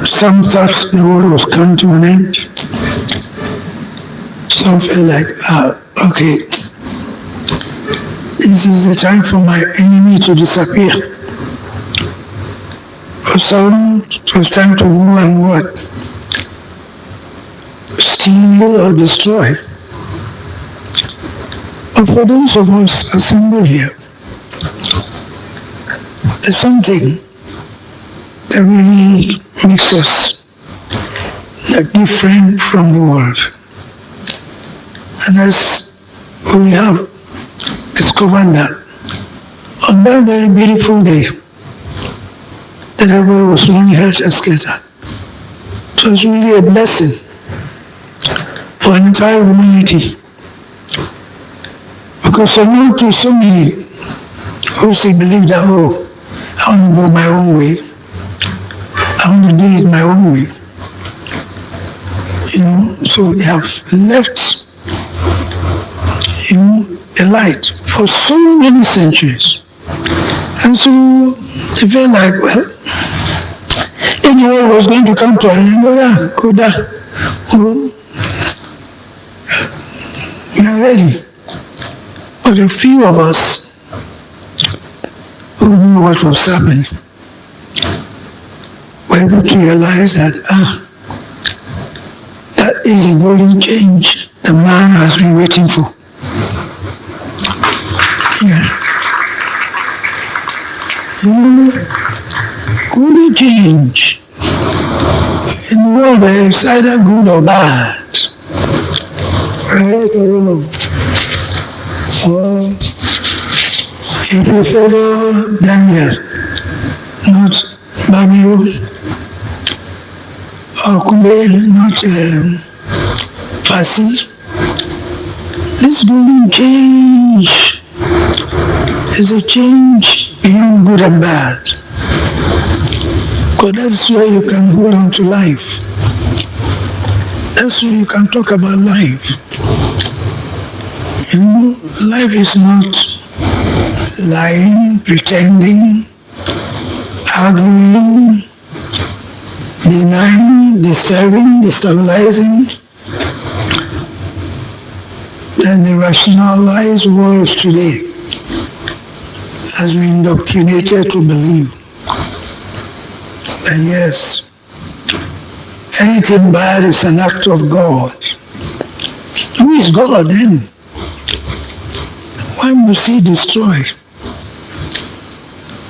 some thought the world was coming to an end. Some felt like, okay, this is the time for my enemy to disappear. For some, it was time to go and what? Steal or destroy. But for those of us assembled here, there's something that really makes us different from the world. And as we have discovered that on that very beautiful day, that everybody was running helter-skelter. It was really a blessing for an entire humanity. Because so many who say believe that, I want to go my own way. I want to do it my own way. So they have left, the light for so many centuries. And so they felt like, well, if the world was going to come to an end, we are ready. But a few of us who knew what was happening were able to realize that, that is the golden change the man has been waiting for. Yeah. Golden change. In the world, it's either good or bad. Right or wrong. Or if you follow Daniel, not Babylon, or Kube, not Farsi, this golden change is a change beyond good and bad. Because that's where you can hold on to life. That's where you can talk about life. Life is not lying, pretending, arguing, denying, disturbing, destabilizing, and the rationalized world today has been indoctrinated to believe that yes, anything bad is an act of God. Who is God then? Why must he destroy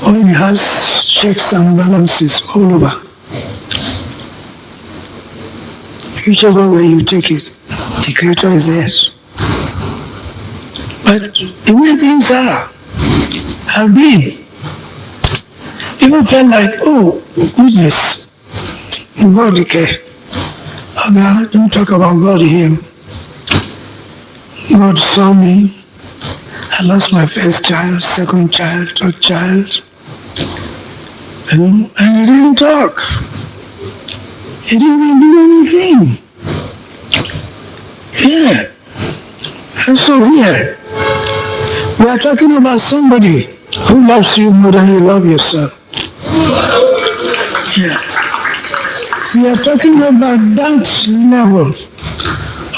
when he has checks and balances all over? Whichever way you take it, the Creator is there. But the way things have been, people felt like, oh, goodness, God, okay. Okay, don't talk about God here. God saw me. I lost my first child, second child, third child. And he didn't talk. He didn't even do anything. Yeah. And so here, we are talking about somebody who loves you more than you love yourself. Yeah. We are talking about that level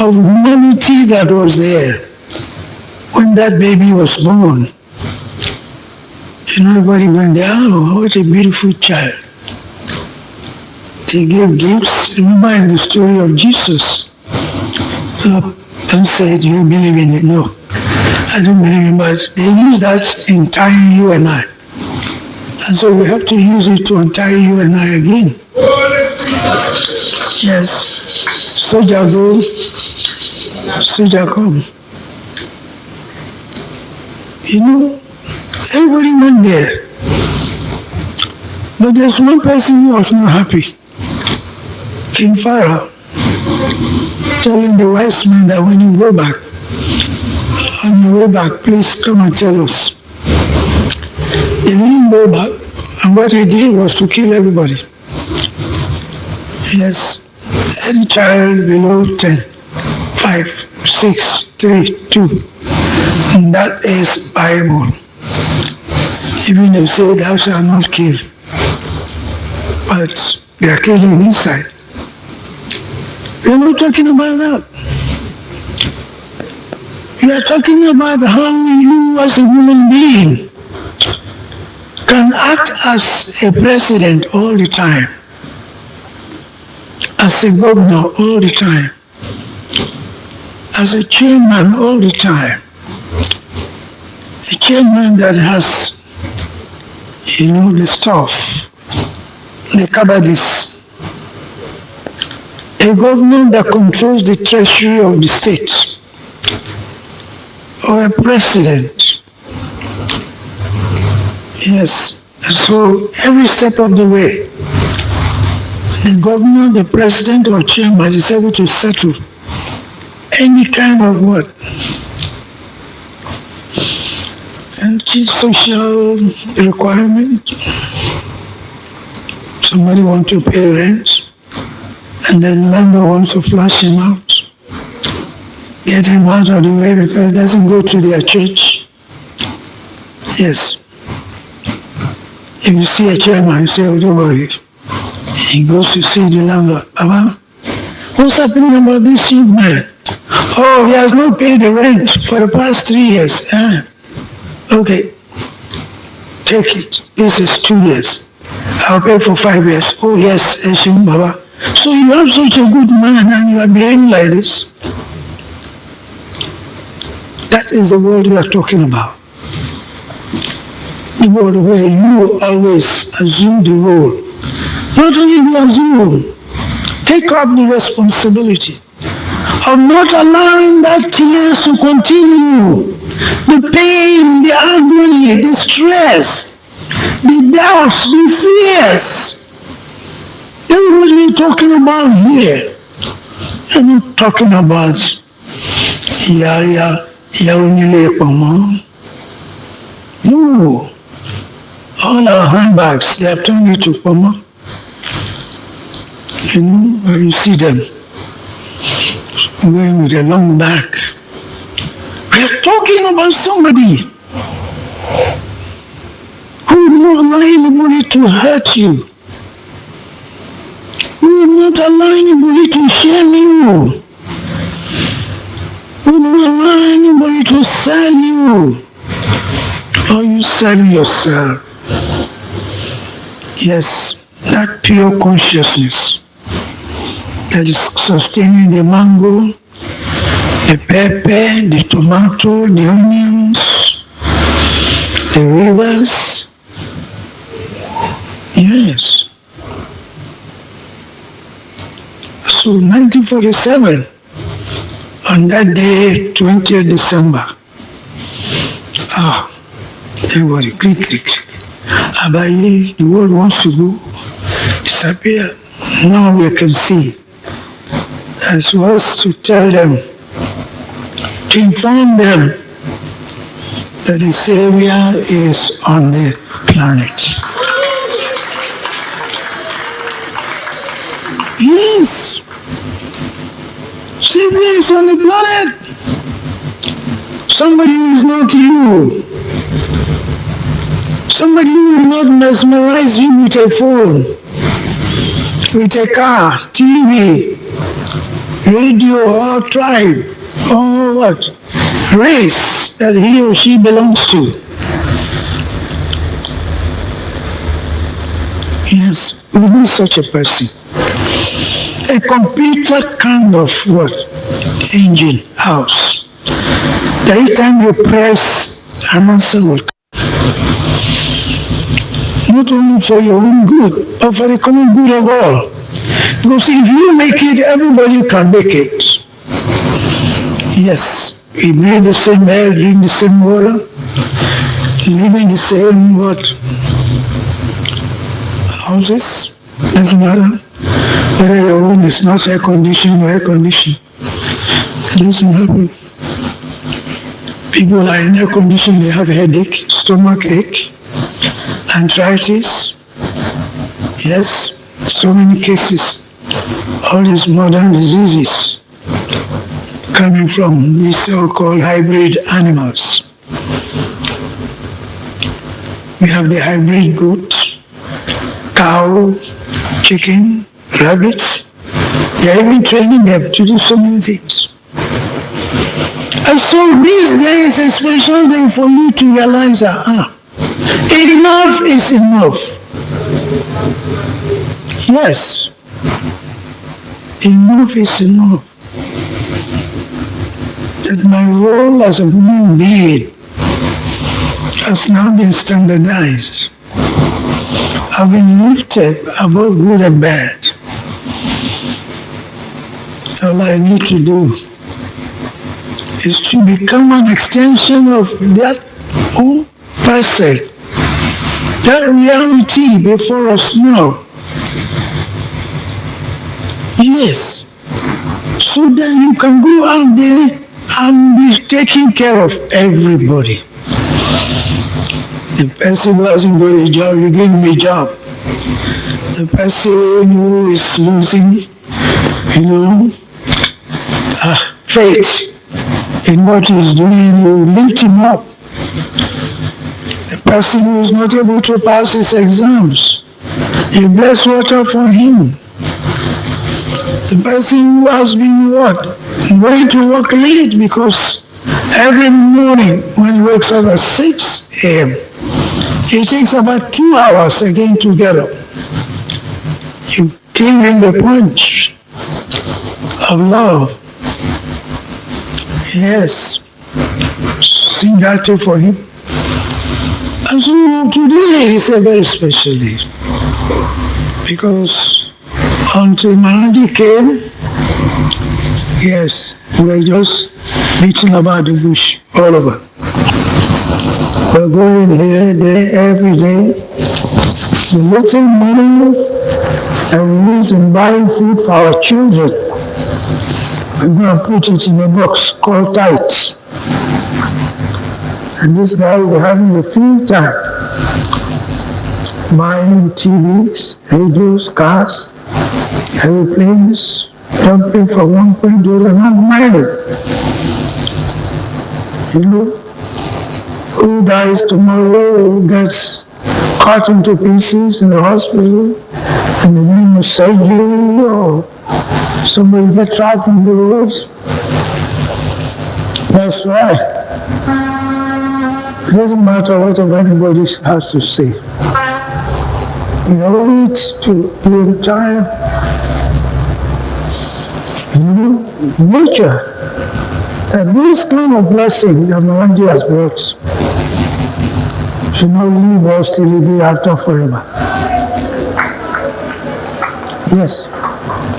of humanity that was there when that baby was born. And everybody went there, oh, what a beautiful child. They gave gifts. Remember in the story of Jesus. Don't say, do you believe in it? No. I don't believe in it, but they use that in tying you and I. And so we have to use it to untie you and I again. Yes. Soldier go, soldier come. Everybody went there. But there's one person who was not happy. King Pharaoh, telling the wise men that when you go back, on your way back, please come and tell us. They didn't go back, and what he did was to kill everybody. Yes, any child below 10, 5, 6, 3, 2, and that is Bible. Even they say thou shalt not kill. But They are killing inside. We are not talking about that. We are talking about how you as a human being can act as a president all the time, as a governor all the time, as a chairman all the time. A chairman that has, the stuff, the cabalists. A governor that controls the treasury of the state. Or a president. Yes. So every step of the way, the governor, the president, or chairman is able to settle any kind of what? Anti-social requirement. Somebody wants to pay rent, and then the landlord wants to flush him out. Get him out of the way because it doesn't go to their church. Yes. If you see a chairman, you say, oh, don't worry. He goes to see the landlord. Baba, what's happening about this young man? Oh, he has not paid the rent for the past 3 years. Okay, take it. This is 2 years. I'll pay for 5 years. Oh yes, Eshim Baba. So you have such a good man and you are behaving like this. That is the world we are talking about. The world where you always assume the role. Not only do you assume, take up the responsibility of not allowing that tears to continue. The pain, the agony, the stress, the doubts, the fears. That's what we're talking about here. We're not talking about no. All our handbags, they have turned into Pama. You see them going with a long back. We are talking about somebody who will not allow anybody to hurt you. Who will not allow anybody to shame you. Who will not allow anybody to sell you. Or you sell yourself. Yes, that pure consciousness that is sustaining the mango, the pepper, the tomato, the onions, the rivers. Yes. So 1947, on that day, 20th December, everybody, click. Abaye, the world wants to go, disappear. Now we can see. And it was to tell them, to inform them that the Savior is on the planet. Yes. Savior is on the planet. Somebody who is not you. Somebody who will not mesmerize you with a phone, with a car, TV, radio, or tribe, or what? Race that he or she belongs to. Yes, we need such a person. A computer kind of what? Engine, house. The every time you press, an answer will come. Not only for your own good, but for the common good of all. Because if you make it, everybody can make it. Yes, we breathe the same air, drink the same water, live in the same houses. Doesn't matter whether your room is not air conditioned or air conditioned. It doesn't happen. People are in air conditioned, they have headache, stomach ache, arthritis. Yes, so many cases. All these modern diseases coming from these so-called hybrid animals. We have the hybrid goat, cow, chicken, rabbits. They're even training them to do so many things. And so these days, a special day for you to realize that enough is enough. Yes, enough is enough. That my role as a human being has now been standardized. I've been lifted above good and bad. All I need to do is to become an extension of that own person, that reality before us now. Yes. So that you can go out there and be taking care of everybody. The person who hasn't got a job, you give him a job. The person who is losing, faith in what he's doing, you lift him up. The person who is not able to pass his exams, you bless water for him. The person who has been going to work late because every morning when he wakes up at 6 a.m., it takes about 2 hours again to get up. You give him the punch of love. Yes. Sing that too for him. And so today is a very special day. Because until Maharaj Ji came, yes, we were just beating about the bush all over. We're going here, there, every day. The little money that we use in buying food for our children, we're going to put it in a box called tithes. And this guy will be having a field time, buying TVs, radios, cars, airplanes, jumping from one point to another, not minded. Who dies tomorrow, who gets cut into pieces in the hospital, and the name of surgery, or somebody gets trapped on the roads. That's right. It doesn't matter what anybody has to say. We owe it to the entire nature that this kind of blessing that Maharaj Ji has brought should not leave us till the day after forever. Yes.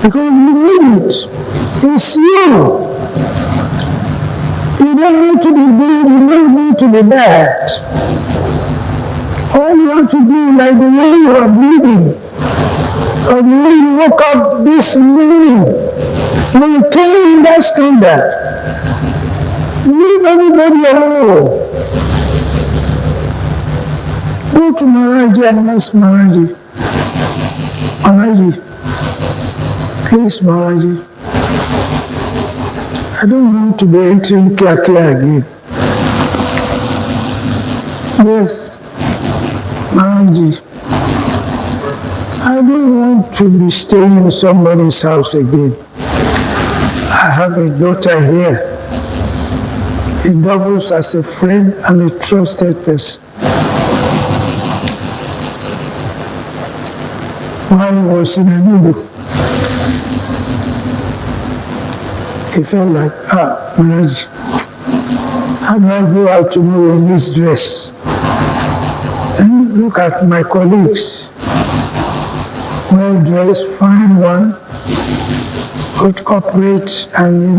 Because you need it. It's you. You don't need to be good, you don't need to be bad. All you have to do, like the way you are breathing, or the way you woke up this morning, maintain that standard. Leave everybody alone. Go to Maharaj Ji and ask Maharaj Ji, Maharaj Ji, please Maharaj Ji, I don't want to be entering Kya again. Yes, Maharaj Ji, I don't want to be staying in somebody's house again. I have a daughter here. It doubles as a friend and a trusted person. While he was in Enugu, he felt like, Maharaj, how do I go out tomorrow in this dress? And look at my colleagues, well dressed, fine one, good corporate, and you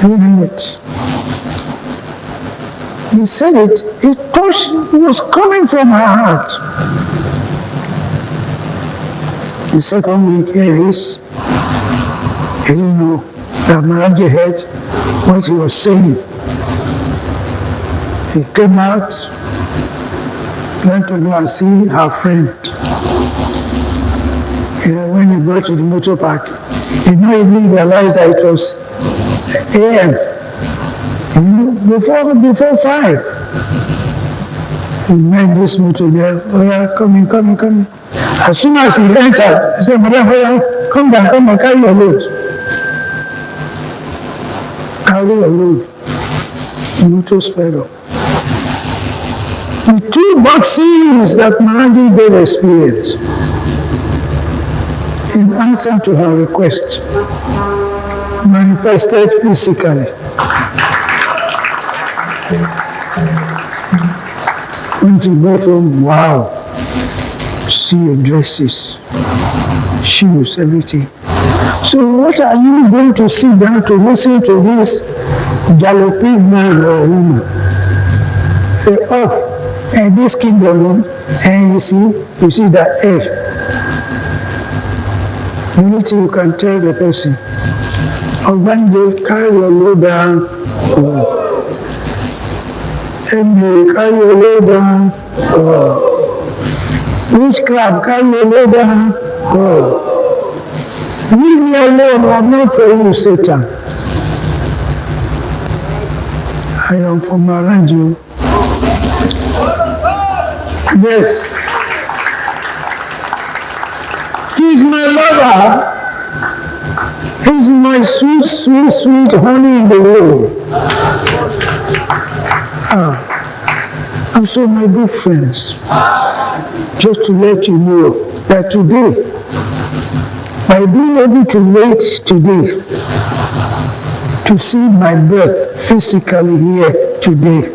name it. He said it was coming from her heart. The second week here is, he didn't know that Maharaj Ji heard what he was saying. He came out, went to go and see her friend. When he got to the motor park, he did not even realize that it was AM. Before 5. We met this motor there. Oh yeah, come in. As soon as he entered, he said, Madam, come down, come and carry your load. Carry your load. The motor sped up. The two boxes that Maharaji did experience in answer to her request manifested physically. When she got home, wow, see your dresses, shoes, everything. So what are you going to sit down to listen to this galloping man or woman? Say, oh, and this kingdom, and you see that air. The only thing you can tell the person, or when they carry your load down, and they carry your load down, witchcraft, carry your load down, leave me alone, I'm not for you, Satan. I am from around you. Yes. He's my lover. He's my sweet, sweet, sweet honey in the world. And so, my good friends, just to let you know that today, by being able to wait today, to see my birth physically here today,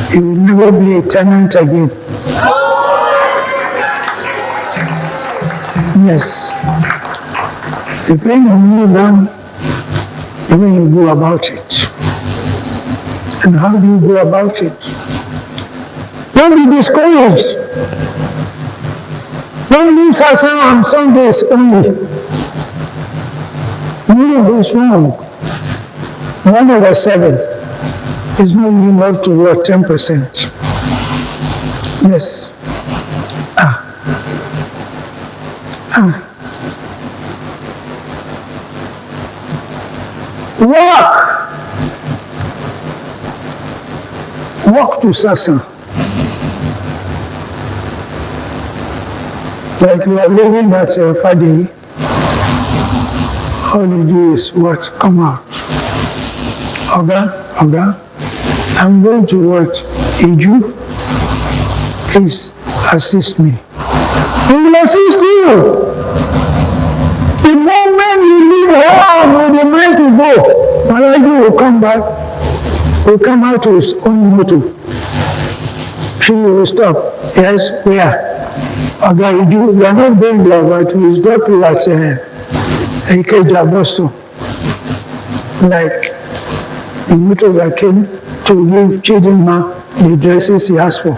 it will never be a tenant again. Yes. Depending on you now, the way you go about it. And how do you go about it? Don't be discouraged. Don't leave Satsang on Sundays only. No, it's wrong. 1/7 is not enough to work 10%. Yes. Walk to Satsang. Like you are living at Fadi, all you do is what? Come out. Oga, I'm going to watch Iju. Please assist me. He will assist you. The moment you leave home with the mind to go, Maharaji will come back, will come out to his own motor. She will stop. Yes, where? Oga, you are not going there, but we drop you at Ikeja Boston. Like the motor that came to give Chidinma the dresses he asked for.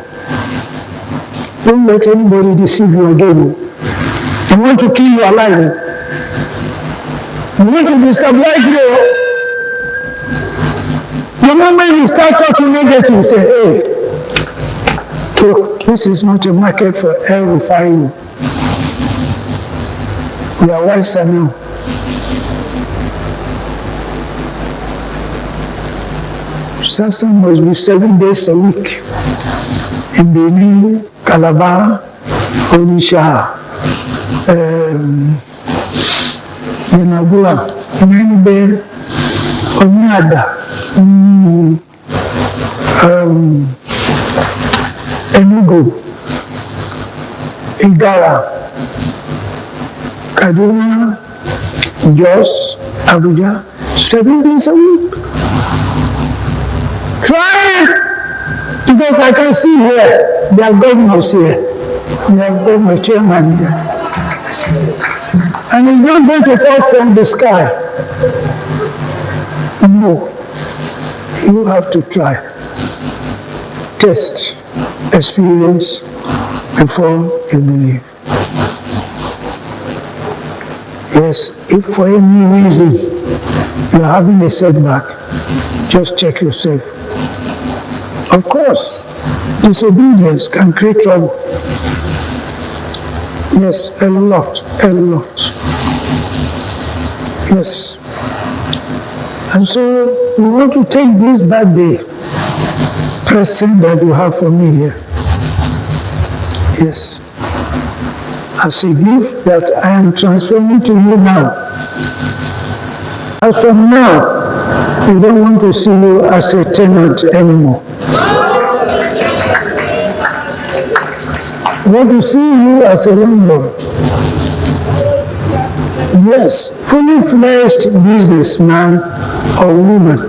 Don't let anybody deceive you again. They want to kill you alive. They want to destabilize you. The moment you start talking negative, say, hey, look, this is not a market for El-Rufai. We are wiser now. Satsang must be 7 days a week. In Benin, Calabar, Onisha, Yenagua, Nenbe, Onyada, Enugu, Igara, Kaduna, Jos, Abuja, 7 days a week. Try it! Because I can see here, there are governors here. There are governor chairman here. And it's not going to fall from the sky. No. You have to try. Test, experience before you believe. Yes, if for any reason you're having a setback, just check yourself. Of course, disobedience can create trouble. Yes, a lot. Yes. And so we want to take this bad day present that you have for me here. Yes. As a gift that I am transferring to you now. As from now, we don't want to see you as a tenant anymore. We want to see you as a landlord. Yes, fully fledged businessman or woman.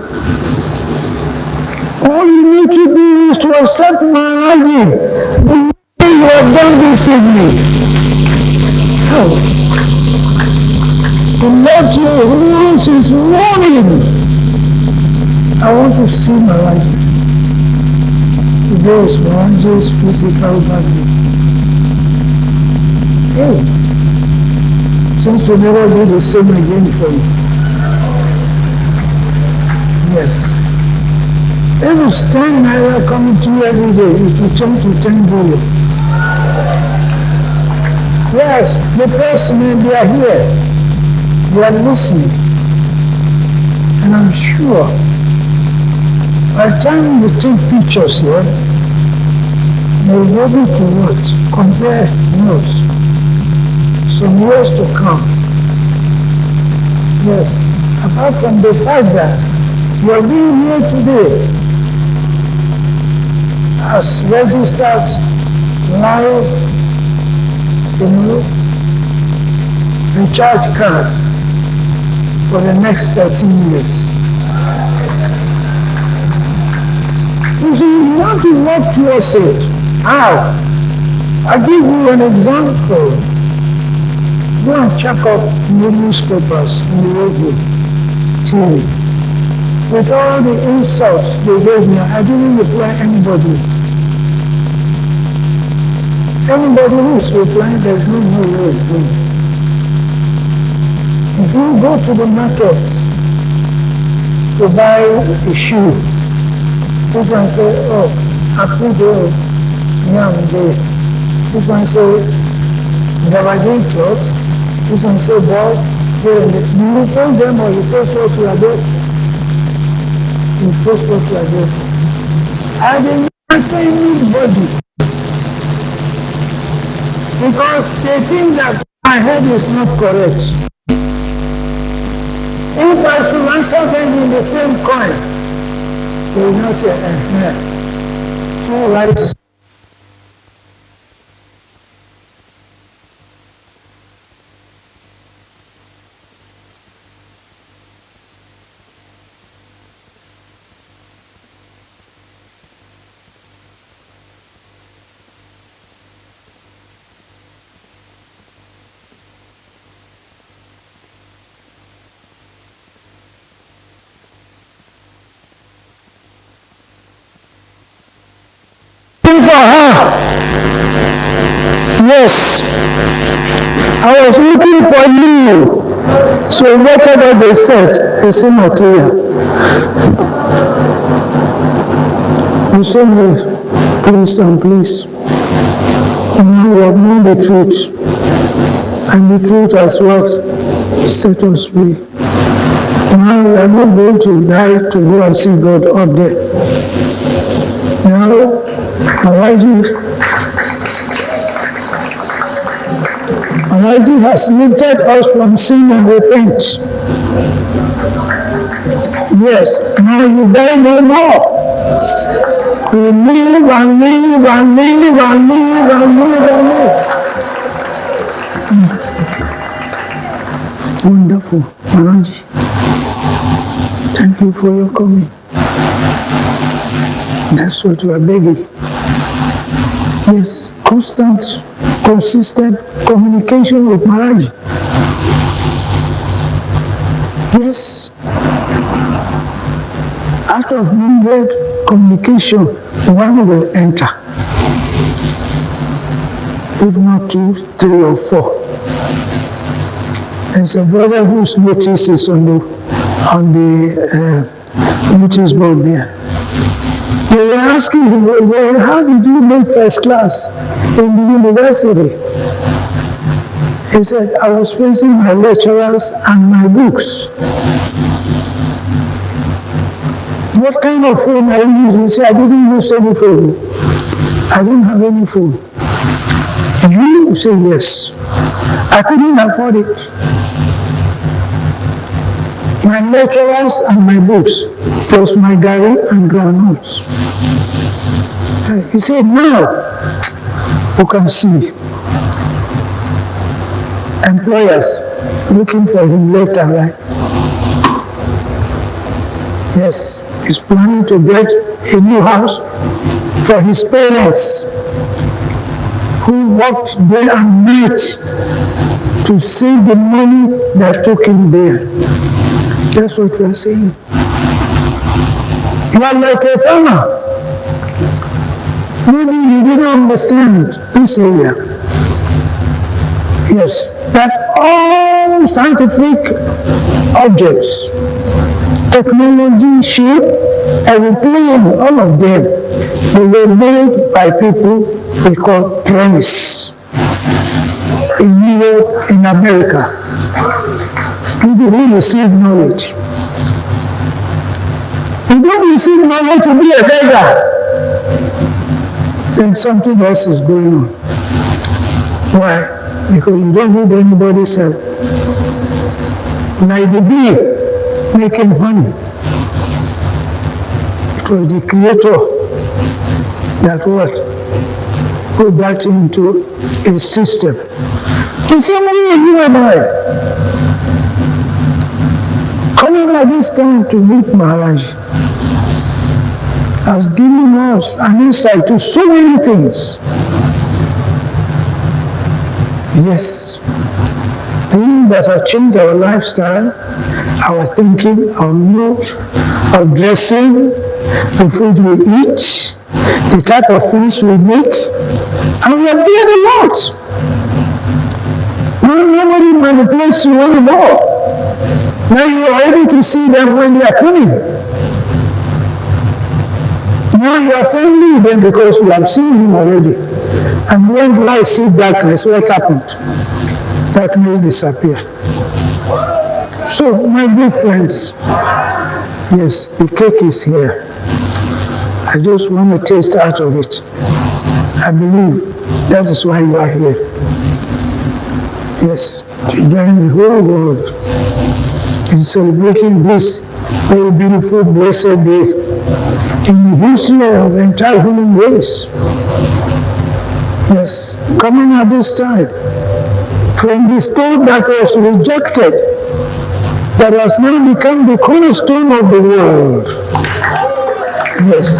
All you need to do is to accept my idea. The way you have done this evening. How? To let your rules is warning. I want to see my life. Today is Maranji's physical body. Hey, since we never do the same again for you. Yes. If it's 10 naira coming to you every day, it will change to 10 billion. Yes, the person, they are here. They are listening. And I'm sure, by the time you take pictures here, they will be able to what? Compare notes. Some years to come. Yes, apart from the fact that you are being here today as registered live, recharge card for the next 13 years. You see, you want to work towards it. How? I'll give you an example. Go and check up the newspapers, in the radio, TV. With all the insults they gave me, I didn't reply anybody. Anybody who is replying, there's no where it's going. If you go to the market to buy a shoe, this one say, oh, I put the yam there. This one say, never drink clothes. This one say, boy, do you post them or you post what you are doing? You post what you are doing. I did not say anybody. Because they think that my head is not correct. If I should answer them in the same coin, they will not say, all right. Yes, I was looking for you. So whatever they said is immaterial. You say me, please and please. Now we have known the truth. And the truth has what? Set us free. Now we are not going to die to go and see God up there. Now, Maharaj Ji has lifted us from sin and repent. Yes, now you die no more. You live and live and live and live and live and live. Wonderful, Maharaj Ji. Thank you for your coming. That's what we are begging. Yes, constant, consistent communication with Maharaj. Yes. Out of 100 communication, one will enter. If not 2, 3 or 4. There's a brother whose notice is on the notice board there. They were asking him, well, how did you make first class in the university? He said, I was facing my lecturers and my books. what kind of phone are you using? He said, I didn't use any phone. I don't have any phone. You say yes. I couldn't afford it. My lecturers and my books, plus my gari and groundnuts. He said, now you can see employers looking for him later, right? Yes, he's planning to get a new house for his parents who worked day and night to save the money that took him there. That's what we are saying. You are like a farmer. Maybe you didn't understand this area. Yes, that all scientific objects, technology, ship, aeroplane, all of them, they were made by people we call premise in Europe, in America. People who receive knowledge. You don't receive knowledge to be a beggar. Then something else is going on. Why? Because you don't need anybody's help. Like the bee making honey. It was the Creator that what? Put that into a system. The same way you and I. Coming at this time to meet Maharaj has given us an insight to so many things. Yes, things that have changed our lifestyle, our thinking, our mood, our dressing, the food we eat, the type of things we make, and we have gained a lot. Now nobody manipulates you anymore. Now you are able to see them when they are coming. Now you are friendly with them because you have seen him already. And when light see darkness, what happened? Darkness disappeared. So, my good friends, yes, the cake is here. I just want to taste out of it. I believe that is why you are here. Yes, to join the whole world in celebrating this very beautiful, blessed day in the history of the entire human race. Yes, coming at this time from the stone that was rejected, that has now become the cornerstone of the world. Yes.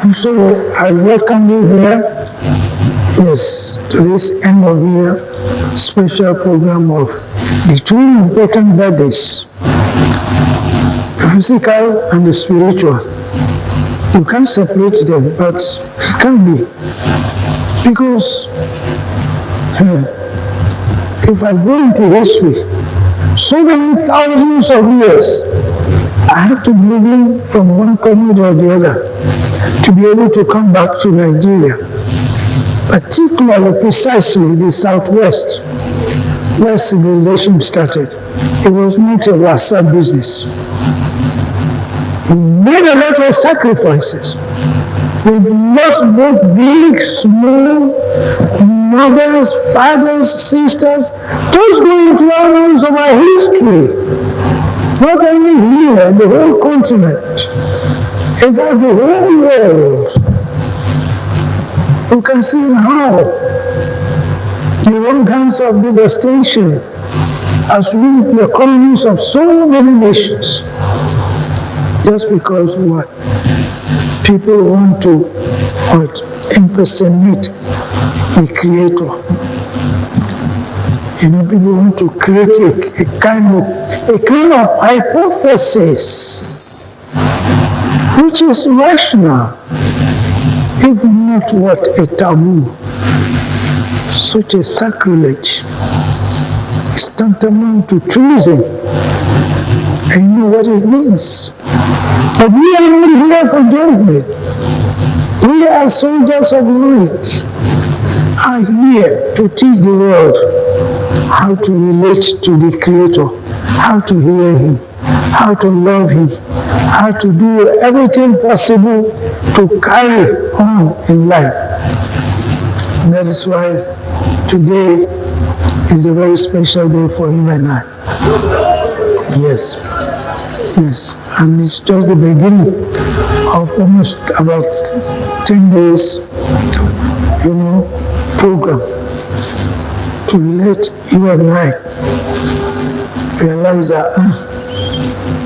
And so I welcome you here, yes, to this end of year special program of the two important birthdays, the physical and the spiritual. You can't separate them, but it can be. Because if I go into history, so many thousands of years, I have to move in from one corner or the other to be able to come back to Nigeria. Particularly, precisely the Southwest, where civilization started. It was not a WhatsApp business. We made a lot of sacrifices. We've lost both big, small, mothers, fathers, sisters. Those go into annals of our history. Not only here, the whole continent. In fact, the whole world. You can see how the wrong kinds of devastation has ruined the economies of so many nations. Just because what? People want to impersonate the Creator. You know, people want to create a kind of hypothesis which is rational, if not what a taboo. Such a sacrilege is tantamount to treason. And you know what it means. But we are not here for judgment. We are soldiers of light, are here to teach the world how to relate to the Creator, how to hear Him, how to love him, how to do everything possible to carry on in life. And that is why today is a very special day for you and I. Yes, yes, and it's just the beginning of almost about 10 days, program to let you and I realize that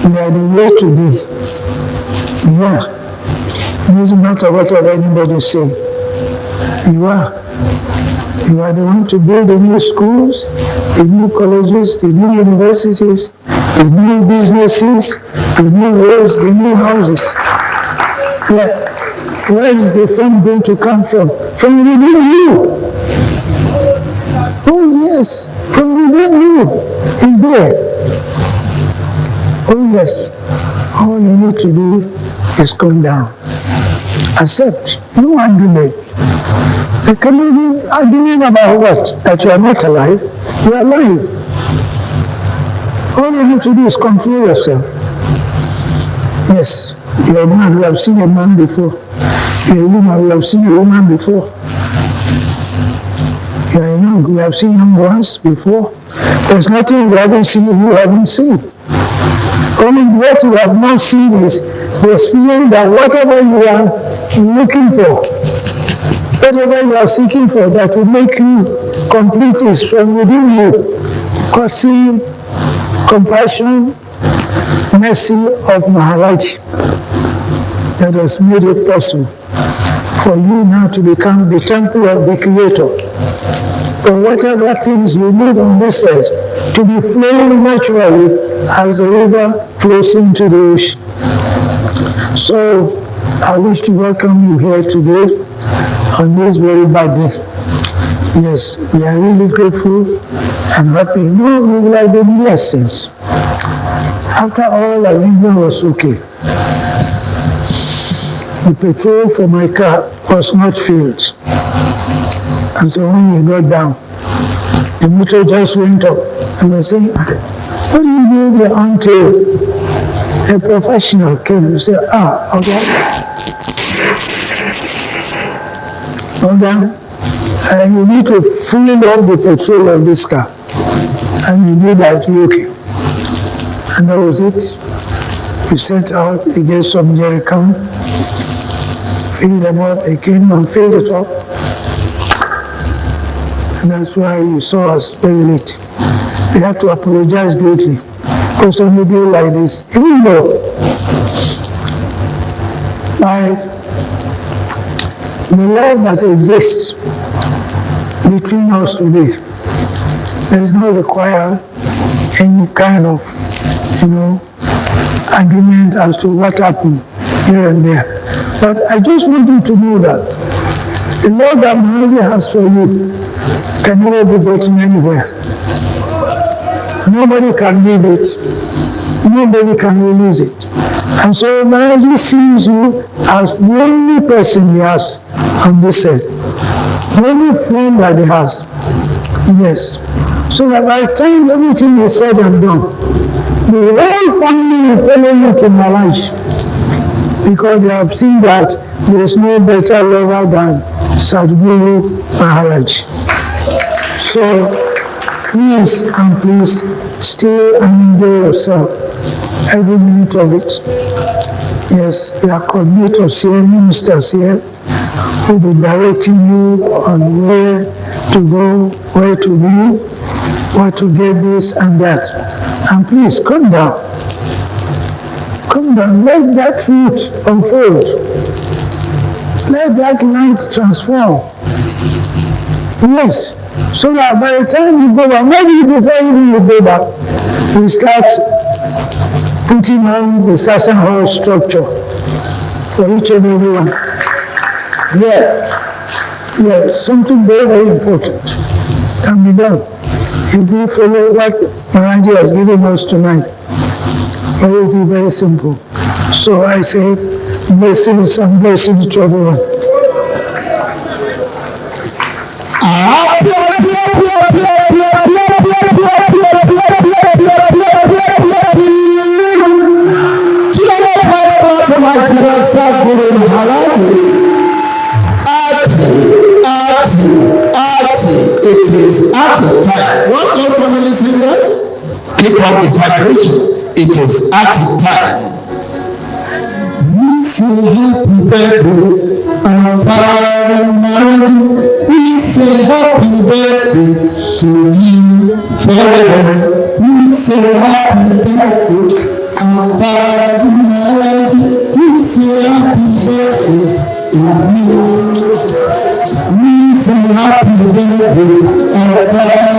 we are the way today. Yeah, it doesn't matter whatever anybody say. You are. You are the one to build the new schools, the new colleges, the new universities, the new businesses, the new roads, the new houses. Yeah. Where is the fund going to come from? From within you. Oh yes, from within you is there. Oh yes, all you need to do is come down. Accept, no argument. There cannot be argument about what? That you are not alive. You are alive. All you have to do is control yourself. Yes, you are a man, we have seen a man before. You are a woman, we have seen a woman before. You are young, we have seen young ones before. There's nothing we haven't seen, you haven't seen. Only what you have not seen is the experience that whatever you are looking for, whatever you are seeking for that will make you complete is from within you. Mercy, compassion, mercy of Maharaj that has made it possible for you now to become the temple of the Creator. For whatever things you need on this earth to be flowing naturally as the river flows into the ocean. So I wish to welcome you here today on this very bad day. Yes, we are really grateful and happy. No, we will have been lessons. After all, everything was okay. The petrol for my car was not filled. And so when we got down, the motor just went up. And I said, what do you do here until a professional came and said, okay. Okay, you need to fill up the petrol of this car. And you do that, you okay. And that was it. We set out, he gave some jerry can, filled them up, he came and filled it up. And that's why you saw us very late. We have to apologize greatly. Because on a day like this, even though by the love that exists between us today, there is no require any kind of, argument as to what happened here and there. But I just want you to know that the love that Maharaj has for you can never be gotten anywhere. Nobody can give it. Nobody can release it. And so Maharaj sees you as the only person he has on this earth. The only friend that he has. Yes. So that by the time everything is said and done, the whole family will follow you to Maharaj. Because they have seen that there is no better lover than Satguru Maharaj. So please and please stay and enjoy yourself every minute of it. Yes, there are coordinators here, ministers here, who will be directing you on where to go, where to be, where to get this and that. And please come down. Come down, let that fruit unfold. Let that light transform. Yes. So that by the time you go back, maybe before even you go back, we start putting on the Satsang hall structure for each and every one. Yeah, something very, very important can be done. If we follow what Maharaj Ji has given us tonight, it is very simple. So I say, blessings and blessings to everyone. It is at your time. What your family singers? Keep up the vibration. It is at your time. We say happy birthday, our Father Maharaj. We say happy birthday to you forever. We say happy birthday, our Father Maharaj. We say happy birthday to you. We say happy birthday, our Father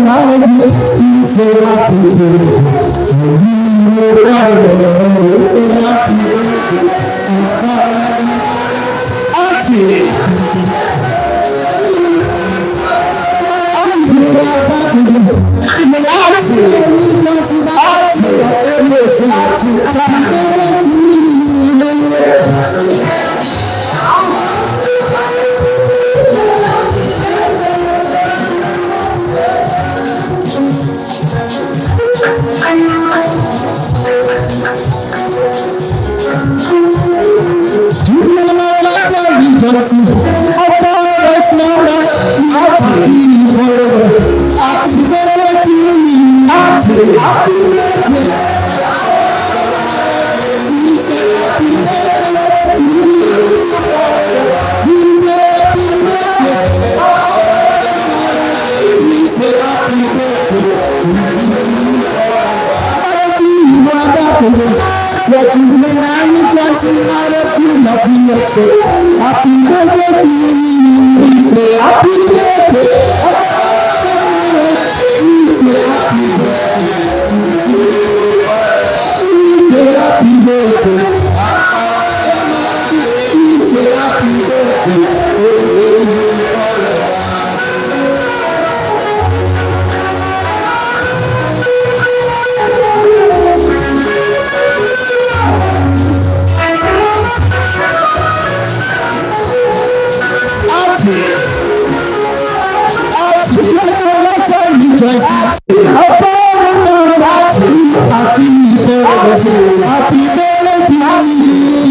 Maharaj. We say happy birthday to you forever.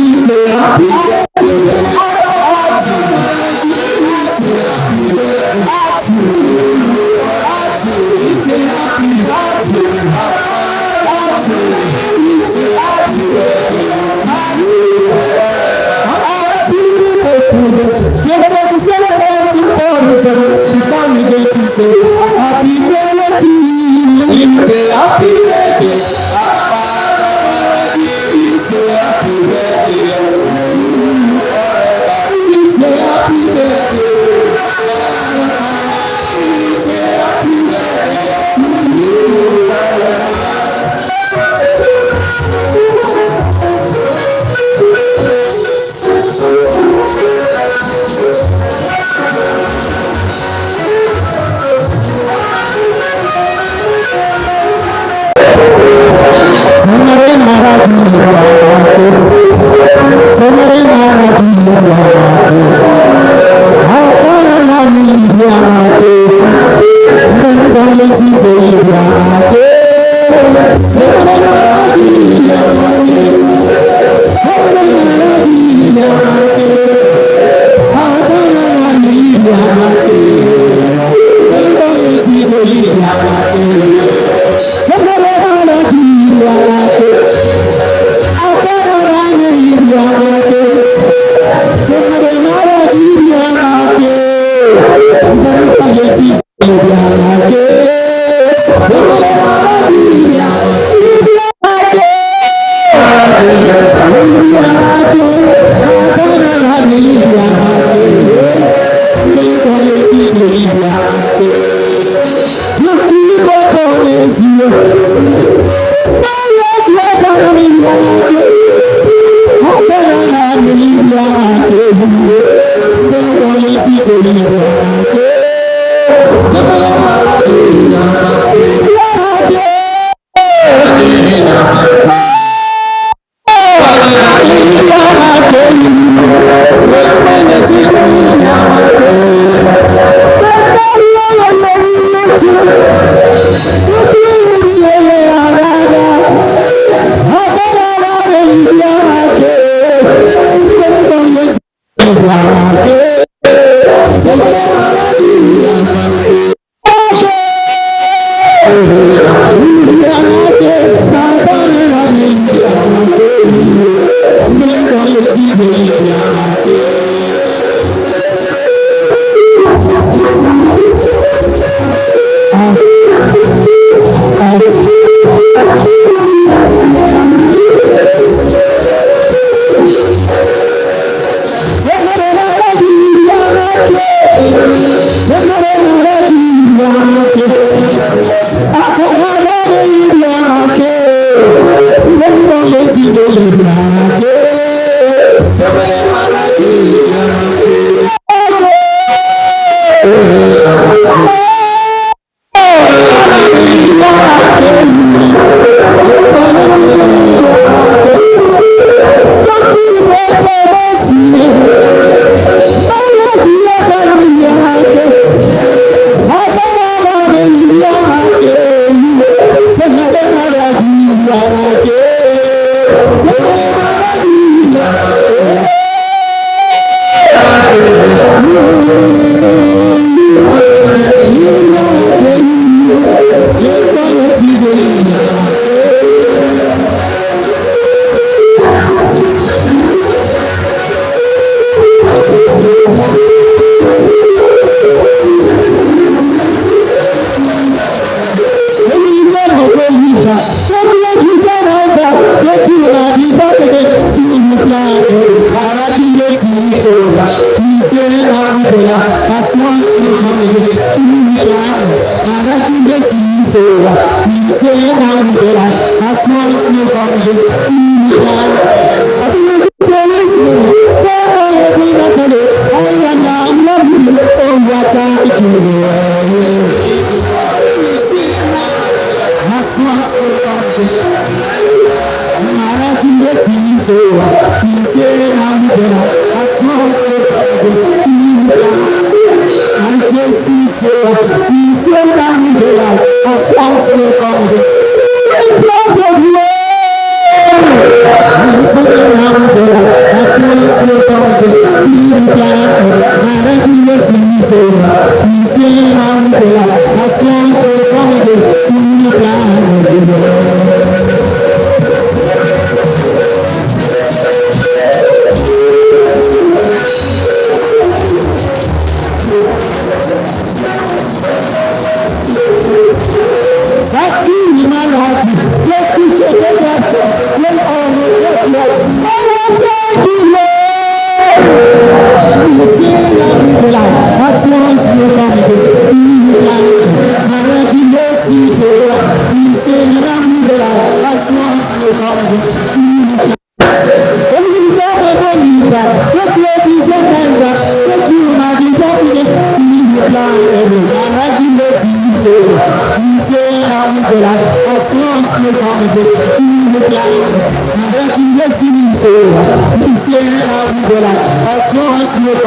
As long as you're